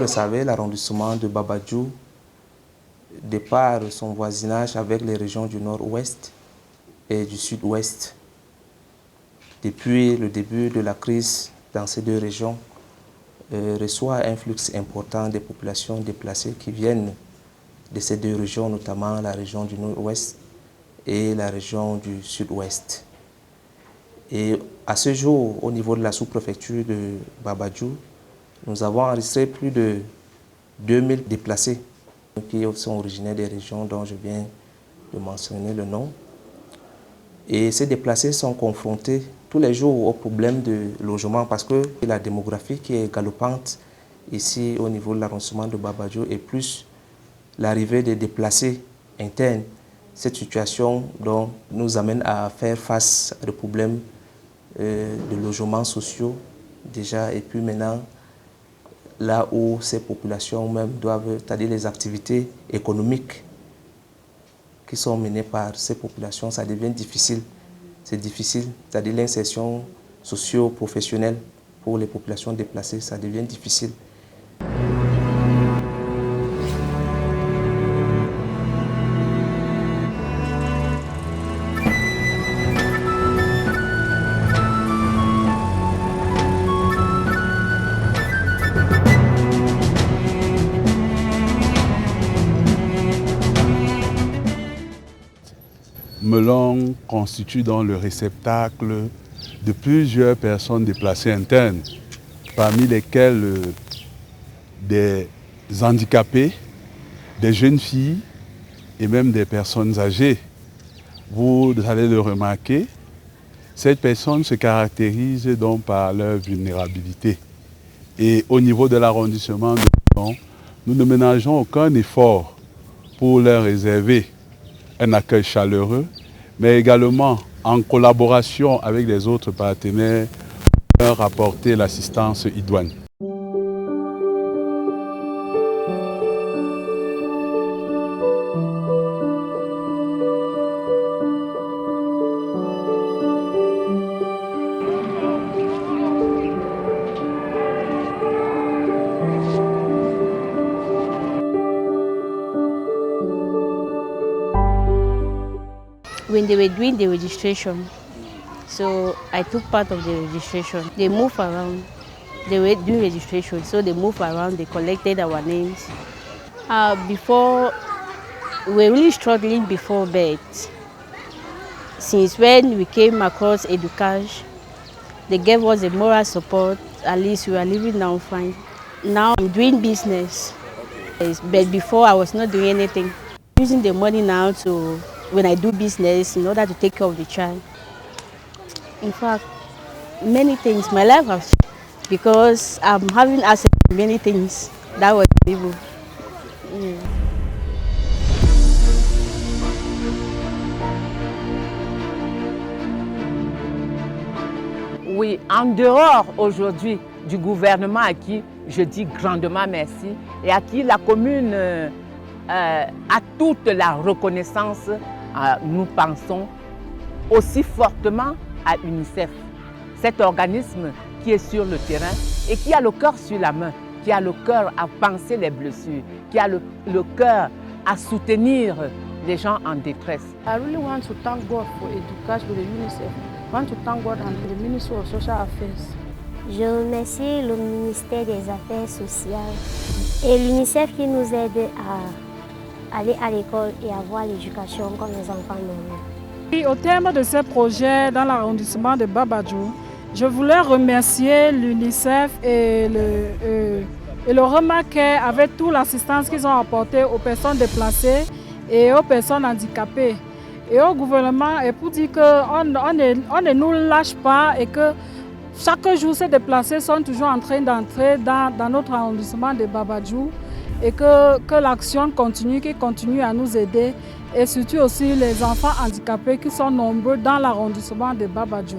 le savez, l'arrondissement de Babadjou, de par son voisinage avec les régions du nord-ouest et du sud-ouest, depuis le début de la crise dans ces deux régions, reçoit un flux important de populations déplacées qui viennent de ces deux régions, notamment la région du nord-ouest et la région du sud-ouest. Et à ce jour, au niveau de la sous-préfecture de Babadjou, nous avons enregistré plus de 2000 déplacés qui sont originaires des régions dont je viens de mentionner le nom. Et ces déplacés sont confrontés tous les jours au problème de logement parce que la démographie qui est galopante ici au niveau de l'arrondissement de Babadjou et plus l'arrivée des déplacés internes, cette situation donc, nous amène à faire face à des problèmes de logements sociaux déjà et puis maintenant là où ces populations même doivent, c'est-à-dire les activités économiques qui sont menées par ces populations, ça devient difficile. C'est difficile, c'est-à-dire l'insertion socio-professionnelle pour les populations déplacées, ça devient difficile. Melon constitue donc le réceptacle de plusieurs personnes déplacées internes, parmi lesquelles des handicapés, des jeunes filles et même des personnes âgées. Vous allez le remarquer, cette personne se caractérise donc par leur vulnérabilité. Et au niveau de l'arrondissement de Melon, nous ne ménageons aucun effort pour leur réserver un accueil chaleureux, mais également en collaboration avec les autres partenaires pour leur apporter l'assistance idoine. When they were doing the registration, so I took part of the registration. They moved around. They were doing registration, so they moved around. They collected our names. Before, we were really struggling before, but since when we came across Educage, they gave us a moral support. At least we are living now fine. Now I'm doing business, but before I was not doing anything. Using the money now to when I do business in order to take care of the child. In fact, many things. My life has changed because I'm having access to many things that was evil. Yeah. Oui, en dehors aujourd'hui du gouvernement à qui je dis grandement merci et à qui la commune a toute la reconnaissance, nous pensons aussi fortement à l'UNICEF, cet organisme qui est sur le terrain et qui a le cœur sur la main, qui a le cœur à penser les blessures, qui a le cœur à soutenir les gens en détresse. I really want to thank God for Educage with the UNICEF. I want to thank God and the Ministry of Social Affairs. Je remercie le ministère des Affaires sociales et l'UNICEF qui nous aide à aller à l'école et avoir l'éducation comme les enfants normaux. Au terme de ce projet dans l'arrondissement de Babadjou, je voulais remercier l'UNICEF et le remarquer avec toute l'assistance qu'ils ont apportée aux personnes déplacées et aux personnes handicapées. Et au gouvernement, et pour dire qu'on ne nous lâche pas et que chaque jour ces déplacés sont toujours en train d'entrer dans notre arrondissement de Babadjou et que l'action continue, qu'ils continuent à nous aider et surtout aussi les enfants handicapés qui sont nombreux dans l'arrondissement de Babadjou.